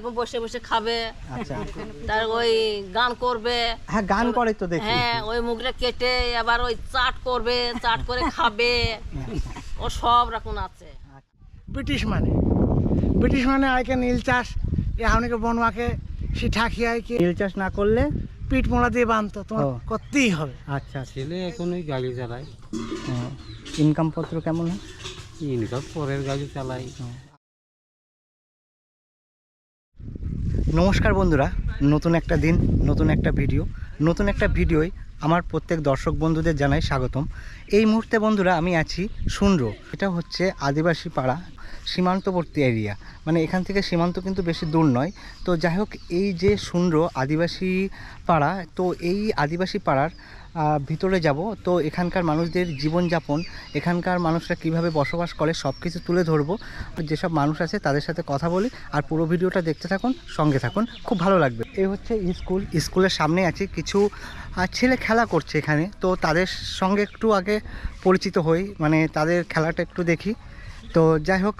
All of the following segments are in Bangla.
এরকম বসে বসে খাবে। আচ্ছা তার ওই গান করবে। হ্যাঁ গান করে তো দেখি। হ্যাঁ ওই মুখটা কেটে আবার ওই চাট করবে, চাট করে খাবে। ও সব রকম আছে। ব্রিটিশ মানে আইকে নীল চাষ এখনকে বনমাকে সিঠা খিয়াইকে নীল চাষ না করলে পিঠ মোড়া দিয়ে বাঁধতো, তোমার ও। করতেই হবে। আচ্ছা ছেলে এখন ওই গাড়ি চালায়, ইনকাম পত্র কেমন হয়? ইনকাম পরের গাড়ি চালাই। নমস্কার বন্ধুরা, নতুন একটা দিন, নতুন একটা ভিডিওয় আমার প্রত্যেক দর্শক বন্ধুদের জানাই স্বাগতম। এই মুহূর্তে বন্ধুরা আমি আছি শুন্ড্র। এটা হচ্ছে আদিবাসী পাড়া, সীমান্তবর্তী এরিয়া, মানে এখান থেকে সীমান্ত কিন্তু বেশি দূর নয়। তো যাই হোক, এই যে শুন্ড্র আদিবাসী পাড়া, তো এই আদিবাসী পাড়ার ভিতরে যাব। তো এখানকার মানুষদের জীবনযাপন, এখানকার মানুষরা কিভাবে বসবাস করে সব কিছু তুলে ধরবো। যেসব মানুষ আছে তাদের সাথে কথা বলি, আর পুরো ভিডিওটা দেখতে থাকুন, সঙ্গে থাকুন, খুব ভালো লাগবে। এই হচ্ছে স্কুলের সামনে আছে কিছু ছেলে খেলা করছে এখানে। তো তাদের সঙ্গে একটু আগে পরিচিত হই, মানে তাদের খেলাটা একটু দেখি। তো যাই হোক,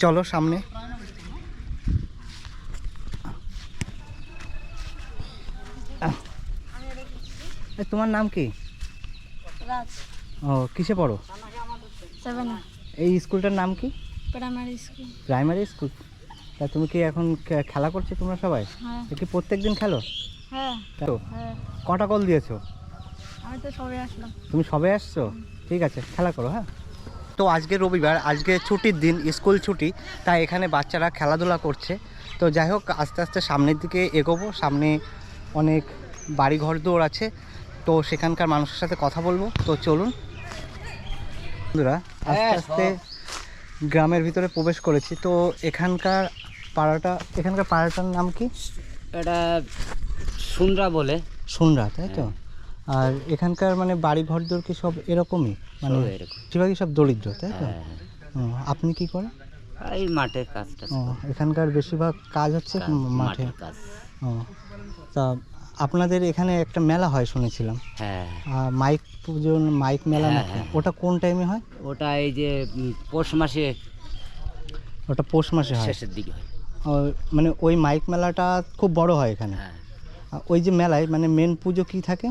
চলো সামনে। তোমার নাম কি? রাজ। ও, কিসে পড়ো? 7 এই স্কুলটার নাম কি? Primary school. Primary school. তা তুমি কি এখন খেলা করছো তোমরা সবাই? হ্যাঁ। কি প্রত্যেক দিন খেলো? হ্যাঁ। তো হ্যাঁ, কটা কল দিয়েছো? আমি তো সবে আসলাম। তুমি সবে আসছো? ঠিক আছে, খেলা করো। হ্যাঁ, তো আজকে রবিবার, আজকে ছুটির দিন, স্কুল ছুটি, তাই এখানে বাচ্চারা খেলাধুলা করছে। তো যাই হোক, আস্তে আস্তে সামনের দিকে এগোবো। সামনে অনেক বাড়ি ঘর দৌড় আছে, তো সেখানকার মানুষের সাথে কথা বলবো। তো চলুন বন্ধুরা, আস্তে আস্তে গ্রামের ভিতরে প্রবেশ করেছি। তো এখানকার পাড়াটার নাম কি? এটা সুন্দরা বলে। সুন্দরা, তাই তো? আর এখানকার মানে বাড়ি ঘর দৌড় কি সব এরকমই, মানে সব এরকম। বেশিরভাগই সব দরিদ্র, তাই তো? হ্যাঁ, ও, আপনি কি করেন? এই মাঠের কাজটা। ও, এখানকার বেশিরভাগ কাজ হচ্ছে মাঠে। কাজ। ও, তা আপনাদের এখানে একটা মেলা হয় শুনেছিলাম, হ্যাঁ, মাইক পুজো, মাইক মেলা হ্যাঁ, নাকি? হ্যাঁ। ওটা কোন টাইমে হয়? ওটা এই যে পৌষ মাসে ওটা পৌষ মাসে হয়। শেষের দিকে হয়। ও, মানে ওই মাইক মেলাটা খুব বড় হয় এখানে। হ্যাঁ, ওই যে মেলায় মানে মেন পুজো কি থাকে?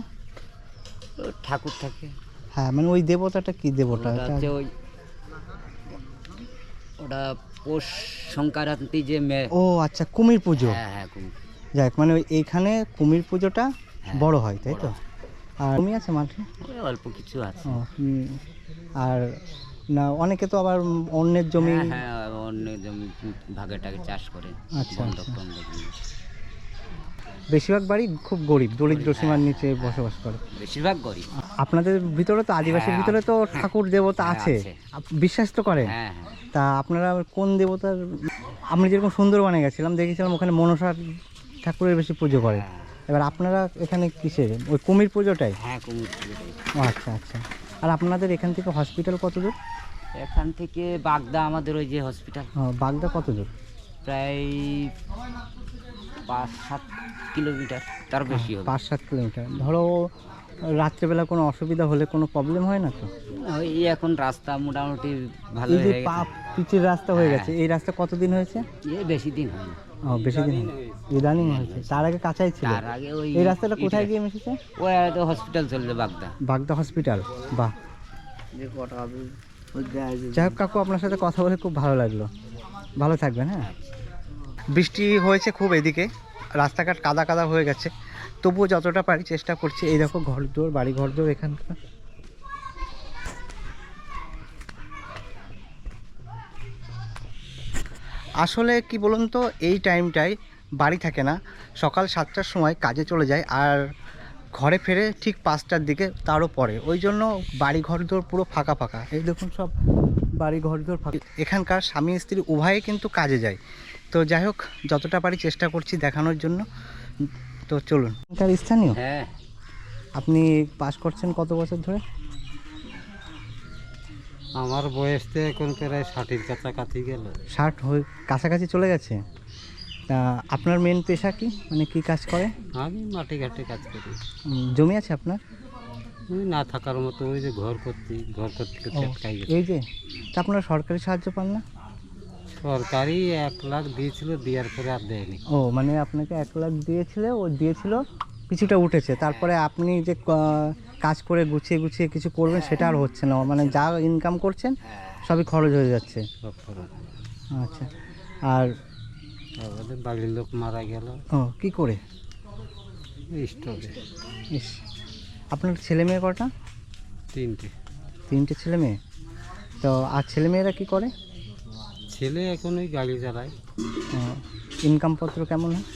ও ঠাকুর থাকে। হ্যাঁ, মানে ওই দেবতাটা কি দেবতা? ওটা হচ্ছে ওই ওটা পৌষ সংক্রান্তি যে ও আচ্ছা, কুমির পুজো। হ্যাঁ হ্যাঁ, কুমির। যাক, মানে এইখানে কুমির পুজোটা হ্যাঁ, বড় হয়, তাই তো? আর তুমি আছে মাঠে? ওই অল্প কিছু আছে। ও, আর না, অনেকে তো আবার অন্যের জমি। হ্যাঁ হ্যাঁ, অন্য জমি ভাগে টাগে চাষ করে। আচ্ছা, বন্ধক আচ্ছা। টন্ধক নিয়ে। বেশিরভাগ বাড়ি খুব গরিব, দরিদ্র সীমার নিচে বসবাস করে। বেশিরভাগ গরিব। আপনাদের ভিতরে তো, আদিবাসীর হ্যাঁ, ভিতরে তো ঠাকুর দেবতা হ্যাঁ, আছে, আছে। বিশ্বাস তো করেন? হ্যাঁ হ্যাঁ, তা আপনারা কোন দেবতার? আমরা যেরকম সুন্দরবনে গেছিলাম, দেখেছিলাম ওখানে মনসা ঠাকুরের বেশি পুজো করে। হ্যাঁ। এবার আপনারা এখানে কিসের, ওই কুমির পুজোটাই? হ্যাঁ কুমির পুজোটাই। ও আচ্ছা আচ্ছা। আর আপনাদের এখান থেকে হসপিটাল কত দূর? এখান থেকে বাগদা আমাদের ওই যে হসপিটাল, বাগদা কত দূর? প্রায় 5-7 কিলোমিটার, তার বেশি হবে। 5-7 কিলোমিটার। ধরো রাত্রেবেলা কোনো অসুবিধা হলে কোনো প্রবলেম হয় না তো? ওই এখন রাস্তা মোটামুটি ভালো এই যে হয়ে গেছে। পিচের রাস্তা হয়ে হ্যাঁ। গেছে, এই রাস্তা কতদিন হয়েছে? বেশি দিন হয় না। ও, বেশি দিন হয়নি। ইদানিং হয়েছে। তার আগে কাঁচাই ছিল। তার আগে ওই এই রাস্তাটা কোথায় গিয়ে মিশেছে? ওই তো হসপিটাল চলছে বাগদা। বাগদা হসপিটাল। বাহ। যাই হোক কাকু, আপনার সাথে কথা বলে খুব ভালো লাগলো। ভালো থাকবেন। হ্যাঁ, বৃষ্টি হয়েছে খুব এদিকে, রাস্তাঘাট কাদা কাদা হয়ে গেছে, তবুও যতটা পারি চেষ্টা করছি। এই দেখো ঘরদোর, বাড়ি ঘরদোর এখানকার। আসলে কি বলুন তো, এই টাইমটায় বাড়ি থাকে না। সকাল 7টার সময় কাজে চলে যায়, আর ঘরে ফেরে ঠিক 5টার দিকে, তারও পরে। ওই জন্য বাড়ি ঘরদোর পুরো ফাঁকা ফাঁকা। এই দেখুন সব বাড়ি ঘরদোর ফাঁকা। এখানকার স্বামী স্ত্রী উভয়ে কিন্তু কাজে যায়। তো যাই হোক, যতটা পারি চেষ্টা করছি দেখানোর জন্য। তো চলুন। এখানকার স্থানীয়? হ্যাঁ, আপনি পাস করছেন কত বছর ধরে? আমার বয়স তো এখন প্রায় 60-এর কাছাকাছি গেল। 60 হয়ে কাছাকাছি চলে গেছে। তা আপনার মেন পেশা কি, মানে কি কাজ করে? আমি মাঠে ঘাটে কাজ করি। জমি আছে আপনার? ওই না থাকার মতো, ওই যে ঘর করতে ও, এই যে, তা আপনারা সরকারি সাহায্য পান না? সরকারি 1 লাখ দিয়েছিল, দেওয়ার পরে আর দেয়নি। ও মানে আপনাকে 1 লাখ দিয়েছিল, ও দিয়েছিল, কিছুটা উঠেছে, তারপরে আপনি যে কাজ করে গুছিয়ে গুছিয়ে কিছু করবেন সেটা আর হচ্ছে না, মানে যা ইনকাম করছেন সবই খরচ হয়ে যাচ্ছে। সব খরচ। আচ্ছা। আর আমাদের বাড়ির লোক মারা গেল ও কি করে? স্ট্রোকে। ইস, আপনার ছেলে মেয়ে কটা? 3টে ছেলে মেয়ে। তো আর ছেলে মেয়েরা কি করে? ছেলে এখন ওই গাড়ি চালায়। ইনকামপত্র কেমন হয়?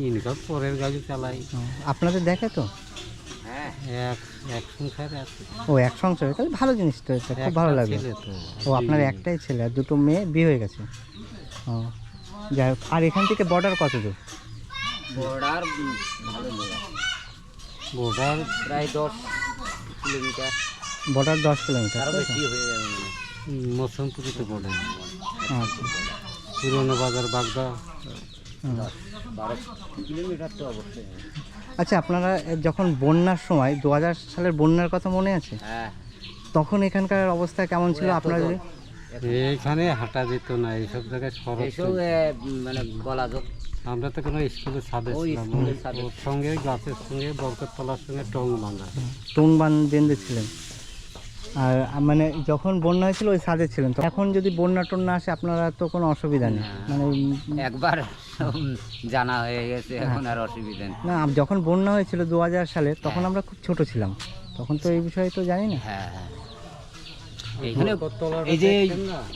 ইনকাম পরের গাড়ি চালাই। আপনাদের দেখে তো? এক সংসারে আছে। ও এক সংসারে, তাহলে ভালো জিনিস তো, এটা খুব ভালো একটা লাগলো। ছেলে তো। ও আপনার একটাই ছেলে আর 2টো মেয়ে বিয়ে হয়ে গেছে। ও যাই হোক। আর এখান থেকে বর্ডার কত দূর? বর্ডার ভালো দূর, বর্ডার প্রায় 10 কিলোমিটার, বর্ডার 10 কিলোমিটার। আরো তাই তো? বেশি হয়ে যাবে মনে হয়। মৌসুমপুরিতে পড়ে। আচ্ছা। পুরনো বাজার বাগদা। হুম। 12 কিলোমিটার তো অবশ্যই। আচ্ছা, আপনারা যখন বন্যার সময় 2000 সালের বন্যার কথা মনে আছে? হ্যাঁ, তখন এখানকার অবস্থা কেমন ছিল আপনার? এইখানে হাঁটা যেত না, এইসব জায়গায় সড়ক এইসব ছিল। মানে বলা যোগ। আমরা তো কোনো স্কুলের ছাদে ওই ছিলাম, স্কুলের ছাদে। ওর সঙ্গে গাছের সঙ্গে বরকততলার সঙ্গে টং বাঁধা। টুং বেঁধে ছিলেন। আর মানে যখন বন্যা হয়েছিল ওই ছাদে ছিলেন, তো এখন যদি বন্যা টন্যা আসে আপনারা তো কোনো অসুবিধা নেই মানে? একবার জানা হয়ে গেছে, এখন আর অসুবিধা নেই। না, যখন বন্যা হয়েছিল 2000 সালে তখন আমরা খুব ছোট ছিলাম, তখন তো এই বিষয়ে তো জানি না। হ্যাঁ হ্যাঁ, এইখানে এই যে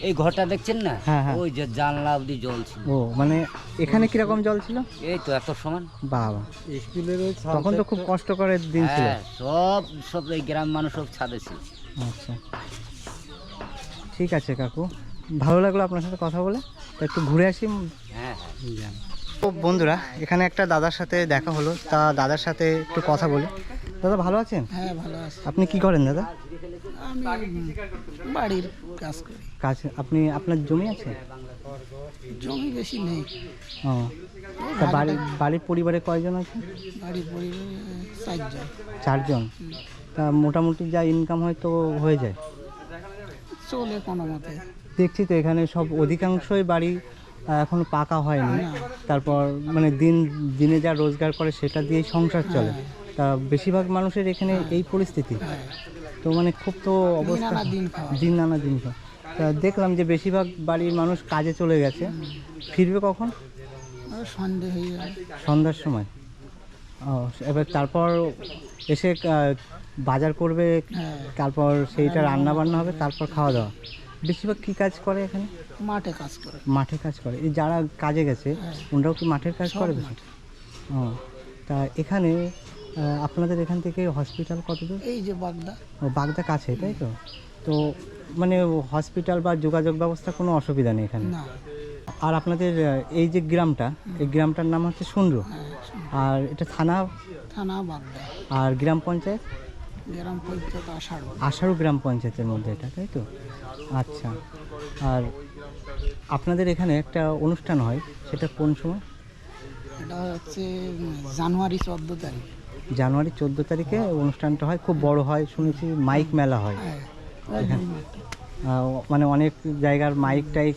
এই ঘরটা দেখছেন না, হ্যাঁ, হ্যাঁ। ওই যে জানলা অবধি জল ছিল। ও মানে এখানে কিরকম জল ছিল? এই তো এত সমান। বাবা, স্কুলের ওই তখন তো খুব কষ্টকরের দিন ছিল। হ্যাঁ, সব এই গ্রাম মানুষ সব ছাদে ছিল। আচ্ছা, ঠিক আছে কাকু, ভালো লাগলো আপনার সাথে কথা বলে। তো একটু ঘুরে আসি। হ্যাঁ হ্যাঁ, তো বন্ধুরা, এখানে একটা দাদার সাথে দেখা হলো, তা দাদার সাথে একটু কথা বলি। দাদা ভালো আছেন? হ্যাঁ ভালো আছে। আপনি কি করেন দাদা? আমি বাড়ির কাজ করি। কাজ? আপনার জমি আছে? জমি বেশি নেই, ও, তা বাড়ির পরিবারে কয়জন আছে? বাড়ির পরিবারে 4 জন। 4 জন। তা মোটামুটি যা ইনকাম হয় তো হয়ে যায়? চলে কোনো মতে। দেখছি তো এখানে সব অধিকাংশই বাড়ি এখনো পাকা হয়নি, তারপর মানে দিনে যা রোজগার করে সেটা দিয়েই সংসার চলে। তা বেশিরভাগ মানুষের এখানে এই পরিস্থিতি, তো মানে খুব তো অবস্থা, দিন আনা দিন খাওয়া। তা দেখলাম যে বেশিরভাগ বাড়ির মানুষ কাজে চলে গেছে, ফিরবে কখন? সন্ধে হয়ে যাবে। সন্ধ্যার সময়। ও, এবার তারপর এসে বাজার করবে, তারপর সেইটা রান্না বান্না হবে, তারপর খাওয়া দাওয়া। বেশিরভাগ কী কাজ করে এখানে? মাঠে কাজ করে। মাঠে কাজ করে। এই যারা কাজে গেছে ওনারাও কি মাঠের কাজ করে বেশি? ও, তা এখানে আপনাদের এখান থেকে হসপিটাল কত দূর? এই যে বাগদা। ও, বাগদা কাছে, তাই তো? তো মানে হসপিটাল বা যোগাযোগ ব্যবস্থা কোনো অসুবিধা নেই এখানে? না। আর আপনাদের এই যে গ্রামটা, এই গ্রামটার নাম হচ্ছে সুন্দ্র, আর এটা থানা বাগদা। আর গ্রাম পঞ্চায়েত? গ্রাম পঞ্চায়েত আষাঢ়। আষাঢ় গ্রাম পঞ্চায়েতের মধ্যে এটা, তাই তো? আচ্ছা। আর আপনাদের এখানে একটা অনুষ্ঠান হয়, সেটা কোন সময়? এটা হচ্ছে জানুয়ারি 14 তারিখ। জানুয়ারি 14 তারিখে অনুষ্ঠানটা হয়, খুব বড় হয় শুনেছি, মাইক মেলা হয় এখানে। মানে অনেক জায়গার মাইক টাইক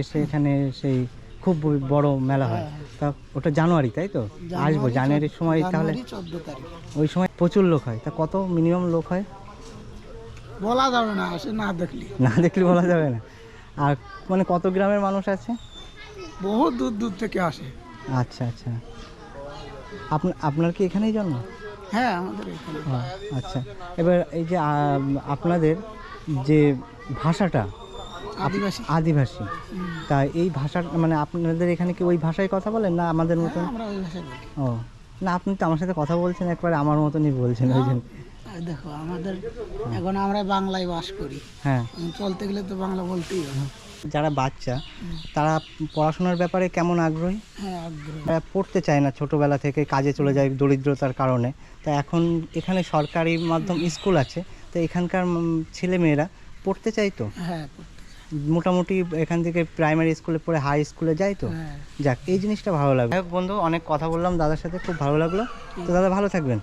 এসে এখানে সেই খুব বড় মেলা হয়। তা ওটা জানুয়ারি, তাই তো? আসবো জানুয়ারির সময়, তাহলে 14 তারিখ। ওই সময় প্রচুর লোক হয়। তা কত মিনিমাম লোক হয়? বলা যাবে না, আসে না দেখলি। না দেখলে বলা যাবে না। আর মানে কত গ্রামের মানুষ আছে? বহু দূর থেকে আসে। আচ্ছা আচ্ছা। আপনার কি এখানেই জন্ম? হ্যাঁ, আমাদের এখানে। ও, আচ্ছা। এবার এই যে আপনাদের যে ভাষাটা আদিবাসী, তা এই ভাষা মানে আপনাদের এখানে কি ওই ভাষায় কথা বলেন না আমাদের মতন? আমরা ওই ভাষায় বলি। ও না, আপনি তো আমার সাথে কথা বলছেন একবার আমার মতনই বলছেন ওই জন্য। দেখো, আমাদের এখন আমরা বাংলায় বাস করি, হ্যাঁ, চলতে গেলে তো বাংলা বলতেই হবে। যারা বাচ্চা তারা পড়াশোনার ব্যাপারে কেমন আগ্রহী? হ্যাঁ, আগ্রহ। তারা পড়তে চায় না, ছোটোবেলা থেকে কাজে চলে যায় দরিদ্রতার কারণে। তা এখন এখানে সরকারি মাধ্যম স্কুল আছে, তো এখানকার ছেলেমেয়েরা পড়তে চাই তো? হ্যাঁ, মোটামুটি এখান থেকে প্রাইমারি স্কুলে পড়ে হাই স্কুলে যায় তো। হ্যাঁ। যাক, এই জিনিসটা ভালো লাগলো। বন্ধু, অনেক কথা বললাম দাদার সাথে, খুব ভালো লাগলো। তো দাদা ভালো থাকবেন।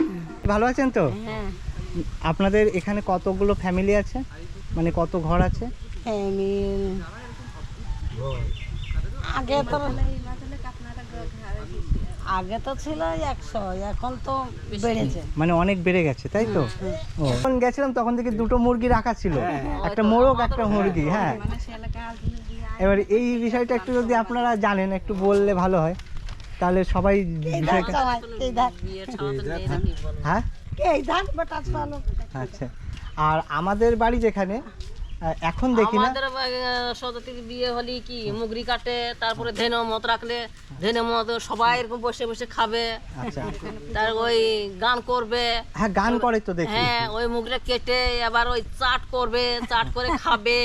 ভালো আছেন তো? হ্যাঁ, আপনাদের এখানে কতগুলো ফ্যামিলি আছে, মানে কত ঘর আছে? আগে তো ছিল 100, এখন তো বেড়েছে। মানে অনেক বেড়ে গেছে তাই তো? ও যখন গেছিলাম তখন থেকে দুটো মুরগি রাখা ছিল, একটা মোরগ একটা মুরগি। হ্যাঁ, এবার এই বিষয়টা একটু যদি আপনারা জানেন একটু বললে ভালো হয়, তাহলে সবাই বিষয়টা। হ্যাঁ আচ্ছা, আর আমাদের বাড়ি যেখানে এখন দেখি না, আমাদের সদর বিয়ে হলে কি মুগরি কাটে, তারপরে ধেনে মত রাখলে ধেনে মত সবাই এরকম বসে বসে খাবে, আচ্ছা তার ওই গান করবে। হ্যাঁ গান করে তো দেখি। হ্যাঁ, ওই মুগটা কেটে আবার ওই চাট করবে, চাট করে খাবে,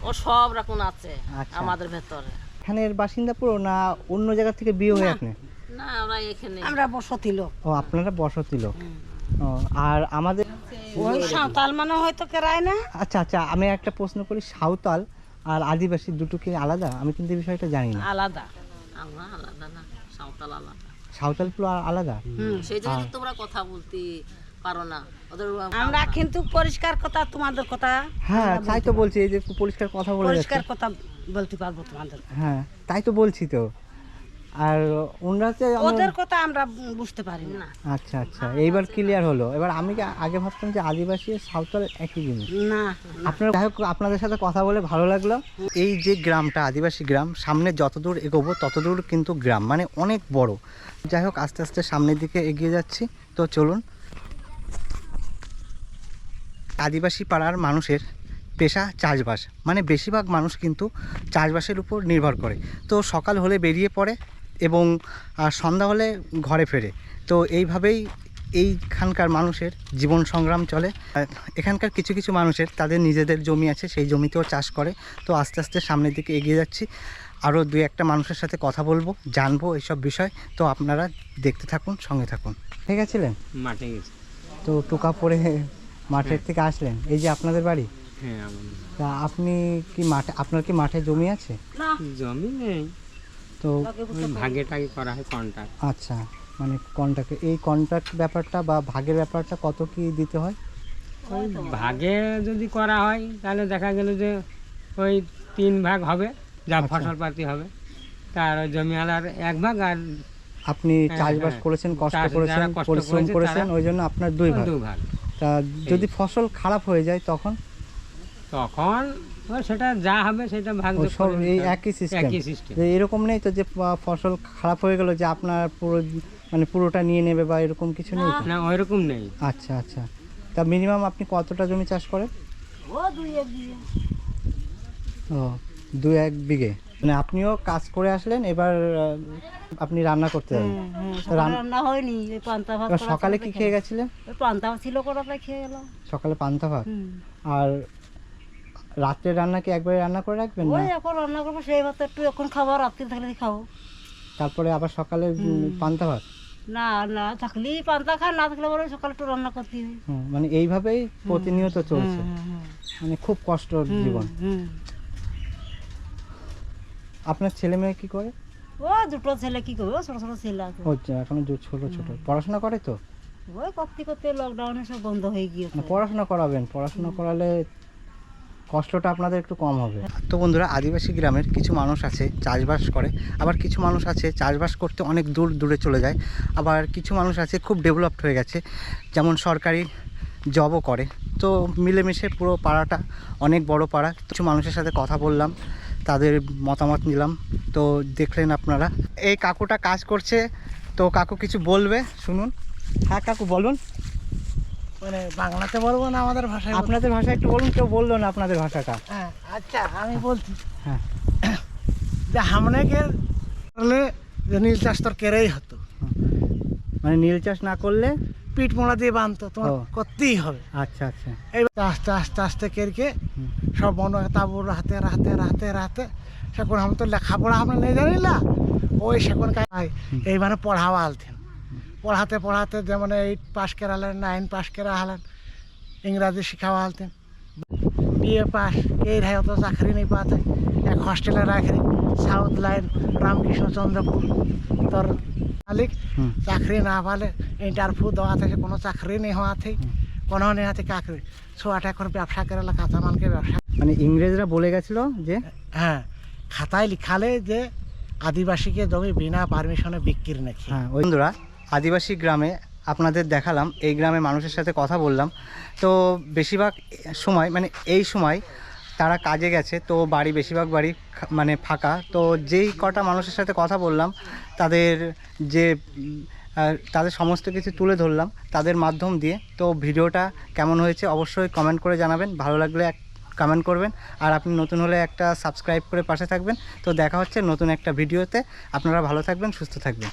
ও সব রকম আছে আচ্ছা। আমাদের ভেতরে। এখানের বাসিন্দা পুরো না অন্য জায়গা থেকে বিয়ে হয়ে আপনি? না, আমরা এখানে আমরা বসতি লোক। ও আপনারা বসতি লোক। ও আর আমাদের ওই সাঁওতাল মানে হয়তো কেরায় না। আচ্ছা আচ্ছা, আমি একটা প্রশ্ন করি, সাঁওতাল আর আদিবাসী দুটো কি আলাদা? আমি কিন্তু এই বিষয়টা জানি না। আলাদা। আমরা আলাদা না, সাঁওতাল আলাদা। সাঁওতাল পুরো আলাদা? সেই জন্য তো তোমরা কথা বলতে পারো না ওদের। আমরা কিন্তু পরিষ্কার কথা, তোমাদের কথা হ্যাঁ তাই তো বলছি, এই যে পরিষ্কার কথা বলে যাচ্ছে। পরিষ্কার কথা বলতে পারবো তোমাদের। হ্যাঁ তাই তো বলছি তো। আর ওনারা যে ওদের কথা আমরা বুঝতে পারি না। আচ্ছা আচ্ছা, এইবার ক্লিয়ার হলো। এবার আমি আগে ভাবতাম যে আদিবাসী আর সাঁওতাল একই জিনিস। না, আপনার যাই হোক, আপনাদের সাথে কথা বলে ভালো লাগলো। এই যে গ্রামটা আদিবাসী গ্রাম, সামনে যতদূর এগোবো ততদূর কিন্তু গ্রাম, মানে অনেক বড়। যাই হোক, আস্তে আস্তে সামনের দিকে এগিয়ে যাচ্ছি, তো চলুন। আদিবাসী পাড়ার মানুষের পেশা চাষবাস, মানে বেশিরভাগ মানুষ কিন্তু চাষবাসের উপর নির্ভর করে। তো সকাল হলে বেরিয়ে পড়ে এবং সন্ধ্যা হলে ঘরে ফেরে। তো এইভাবেই এইখানকার মানুষের জীবন সংগ্রাম চলে। এখানকার কিছু কিছু মানুষের তাদের নিজেদের জমি আছে, সেই জমিতেও চাষ করে। তো আস্তে আস্তে সামনের দিকে এগিয়ে যাচ্ছি, আরও দুই একটা মানুষের সাথে কথা বলবো, জানবো এইসব বিষয়। তো আপনারা দেখতে থাকুন, সঙ্গে থাকুন। ঠিক আছিলেন? মাঠে গেছে। তো টোকা পরে মাঠের থেকে আসলেন, এই যে আপনাদের বাড়ি। হ্যাঁ, তা আপনি কি মাঠে, আপনার কি মাঠে জমি আছে? জমি নেই, তো ওই ভাগে টাগে করা হয় কন্ট্রাক্ট। আচ্ছা, মানে কন্ট্রাক্ট, এই কন্ট্রাক্ট ব্যাপারটা বা ভাগের ব্যাপারটা কত কি দিতে হয়? ওই ভাগে যদি করা হয় তাহলে দেখা গেল যে ওই 3 ভাগ হবে, যা ফসলপাতি হবে, তার ওই জমিওয়ালার 1 ভাগ। আর আপনি চাষবাস করেছেন, কষ্ট করেছেন, যারা কষ্ট পরিশ্রম করেছে করেছেন, তারা ওই জন্য আপনার 2 ভাগ। 2 ভাগ। তা যদি ফসল খারাপ হয়ে যায় তখন? তখন ওই সেটা যা হবে সেটা ভাগ ও যোগ সব করে এই নিতে হবে। একই সিস্টেম? একই সিস্টেম। যে এরকম নেই তো যে ফসল খারাপ হয়ে গেল যে আপনার পুরো, মানে পুরোটা নিয়ে নেবে বা এরকম কিছু নেই তো? না, ওইরকম নেই। আচ্ছা আচ্ছা, তা মিনিমাম আপনি কতটা জমি চাষ করেন? ও 2-1 বিঘে। ও 2-1 বিঘে। মানে আপনিও কাজ করে আসলেন, এবার আপনি রান্না করতে যাবেন। রান্না হয়নি, ওই পান্তা ভাত। এবার সকালে কি খেয়ে গেছিলেন? ওই পান্তা ভাত ছিল, করাটা খেয়ে গেলাম। সকালে পান্তা ভাত। আর রাত্রে রান্না কি একবারে রান্না করে রাখবেন না? ওই এখন রান্না করবো, সেই ভাত একটু এখন খাবো, রাত্রে থাকলে খাবো। তারপরে আবার সকালে পান্তা ভাত? না না থাকলেই পান্তা খা, না থাকলে বলে সকালে একটু রান্না করতে হবে। মানে এইভাবেই প্রতিনিয়ত চলছে, মানে খুব কষ্ট জীবন। আপনার ছেলে মেয়ে কি করে? ও 2টো ছেলে, কি করবে, ছোট ছোট ছেলে আছে। ও এখনো ছোট ছোট, পড়াশোনা করে তো? ওই করতে করতে লকডাউনে সব বন্ধ হয়ে গিয়েছে। মানে পড়াশোনা করাবেন, পড়াশোনা করালে কষ্টটা আপনাদের একটু কম হবে। তো বন্ধুরা, আদিবাসী গ্রামের কিছু মানুষ আছে চাষবাস করে, আবার কিছু মানুষ আছে চাষবাস করতে অনেক দূর দূরে চলে যায়, আবার কিছু মানুষ আছে খুব ডেভেলপড হয়ে গেছে, যেমন সরকারি জবও করে। তো মিলেমিশে পুরো পাড়াটা অনেক বড় পাড়া। কিছু মানুষের সাথে কথা বললাম, তাদের মতামত নিলাম। তো দেখলেন আপনারা, এই কাকুটা কাজ করছে, তো কাকু কিছু বলবে, শুনুন। হ্যাঁ কাকু বলুন। মানে বাংলাতে বলবো না আমাদের ভাষায়? আপনাদের ভাষা একটু বলুন, কেউ বললো না আপনাদের ভাষাটা। হ্যাঁ আচ্ছা, আমি বলছি। হ্যাঁ, যে হামনেকে করলে যে নীল চাষ তোর কেরেই হতো, মানে নীল চাষ না করলে পিঠ মোড়া দিয়ে বাঁধতো, তোমার ও। করতেই হবে। আচ্ছা আচ্ছা। এই আস্তে আস্তে আস্তে কেরকে সব মন তাবুর রাতে রাতে রাতে রাতে সেখন আমি তো লেখাপড়া আমরা নেই জানি না, ওই সেখন এই মানে পড়াওয়া আলতেন। পড়াতে পড়াতে যেমন 8 পাস করালেন, 9 পাস করা হলেন, ইংরাজি শিখাওয়া আলতেন। বিএ পাস এই রায় অত চাকরি নেই পাতে, এক হস্টেলে রাখি সাউথ লাইন রামকৃষ্ণ চন্দ্রপুর, তোর মালিক চাকরি না পালে ইন্টারভিউ দেওয়া থেকে কোনো চাকরি নেই হওয়া থেকে কোনো নেই হাতে চাকরি, ছোয়াটা এখন ব্যবসা করে কাঁচামালকে ব্যবসা। মানে ইংরেজরা বলে গেছিল যে, হ্যাঁ, খাতায় লিখালে যে আদিবাসীকে জমি বিনা পারমিশনে বিক্রি নাকি। হ্যাঁ বন্ধুরা, আদিবাসী গ্রামে আপনাদের দেখালাম, এই গ্রামে মানুষের সাথে কথা বললাম। তো বেশিরভাগ সময় মানে এই সময় তারা কাজে গেছে, তো বাড়ি বেশিরভাগ বাড়ি মানে ফাঁকা। তো যেই কটা মানুষের সাথে কথা বললাম তাদের যে তাদের সমস্ত কিছু তুলে ধরলাম তাদের মাধ্যম দিয়ে। তো ভিডিওটা কেমন হয়েছে অবশ্যই কমেন্ট করে জানাবেন, ভালো লাগলে কমেন্ট করবেন, আর আপনি নতুন হলে একটা সাবস্ক্রাইব করে পাশে থাকবেন। তো দেখা হচ্ছে নতুন একটা ভিডিওতে। আপনারা ভালো থাকবেন, সুস্থ থাকবেন।